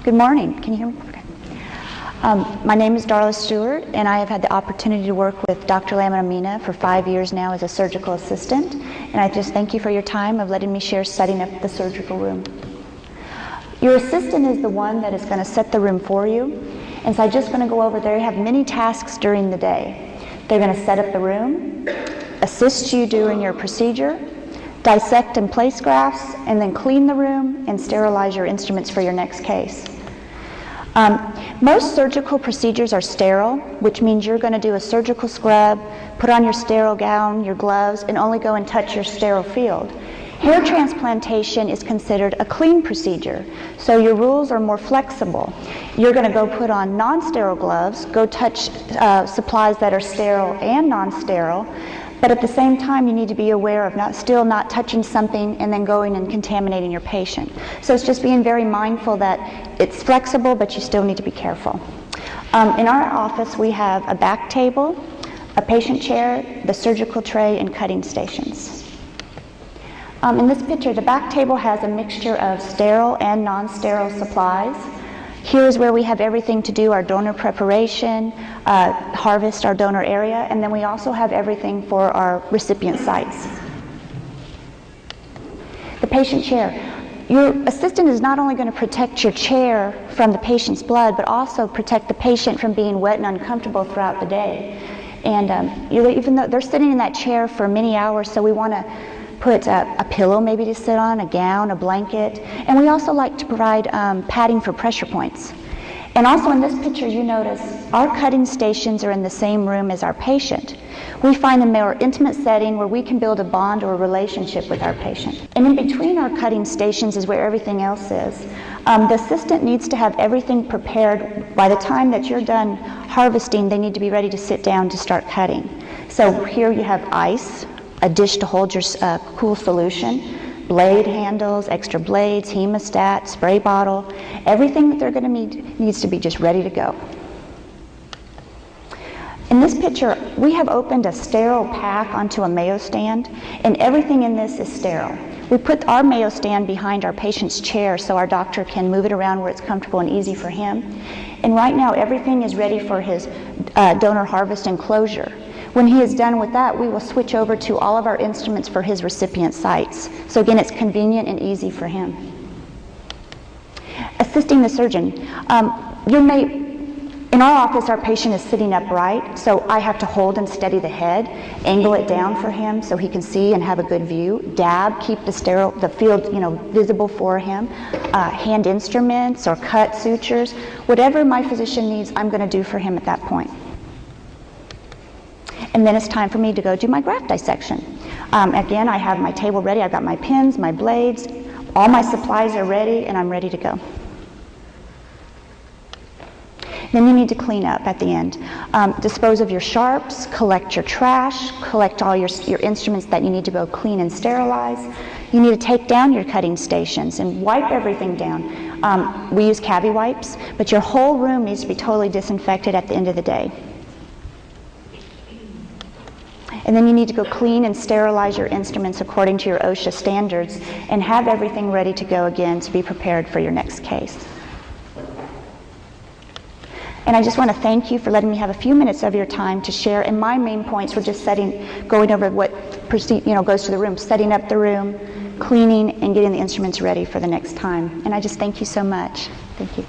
Good morning. Can you hear me? Okay. My name is Darla Stewart, and I have had the opportunity to work with Dr. Lamina for 5 years now as a surgical assistant. And I just thank you for your time of letting me share setting up the surgical room. Your assistant is the one that is going to set the room for you. And so I'm just going to go over there. You have many tasks during the day. They're going to set up the room, assist you during your procedure, dissect and place grafts, and then clean the room and sterilize your instruments for your next case. Most surgical procedures are sterile, which means you're going to do a surgical scrub, put on your sterile gown, your gloves, and only go and touch your sterile field. Hair transplantation is considered a clean procedure, so your rules are more flexible. You're going to go put on non-sterile gloves, go touch supplies that are sterile and non-sterile, but at the same time you need to be aware of still not touching something and then going and contaminating your patient. So it's just being very mindful that it's flexible, but you still need to be careful. In our office we have a back table, a patient chair, the surgical tray, and cutting stations. In this picture, the back table has a mixture of sterile and non-sterile supplies. Here is where we have everything to do our donor preparation, harvest our donor area, and then we also have everything for our recipient sites. The patient chair. Your assistant is not only going to protect your chair from the patient's blood, but also protect the patient from being wet and uncomfortable throughout the day. And even though they're sitting in that chair for many hours, so we want to put a pillow maybe to sit on, a gown, a blanket, and we also like to provide padding for pressure points. And also in this picture you notice our cutting stations are in the same room as our patient. We find a more intimate setting where we can build a bond or a relationship with our patient. And in between our cutting stations is where everything else is. The assistant needs to have everything prepared. By the time that you're done harvesting, they need to be ready to sit down to start cutting. So here you have ice, a dish to hold your cool solution, blade handles, extra blades, hemostat, spray bottle. Everything that they're going to need needs to be just ready to go. In this picture, we have opened a sterile pack onto a Mayo stand, and everything in this is sterile. We put our Mayo stand behind our patient's chair so our doctor can move it around where it's comfortable and easy for him. And right now, everything is ready for his donor harvest enclosure. When he is done with that, we will switch over to all of our instruments for his recipient sites. So again, it's convenient and easy for him. Assisting the surgeon. In our office, our patient is sitting upright, so I have to hold and steady the head, angle it down for him so he can see and have a good view, dab, keep the field visible for him, hand instruments or cut sutures. Whatever my physician needs, I'm going to do for him at that point. And then it's time for me to go do my graft dissection. Again, I have my table ready. I've got my pins, my blades, all my supplies are ready, and I'm ready to go. Then you need to clean up at the end. Dispose of your sharps, collect your trash, collect all your instruments that you need to go clean and sterilize. You need to take down your cutting stations and wipe everything down. We use cavi wipes, but your whole room needs to be totally disinfected at the end of the day. And then you need to go clean and sterilize your instruments according to your OSHA standards and have everything ready to go again to be prepared for your next case. And I just want to thank you for letting me have a few minutes of your time to share. And my main points were just going over what goes to the room, setting up the room, cleaning, and getting the instruments ready for the next time. And I just thank you so much. Thank you.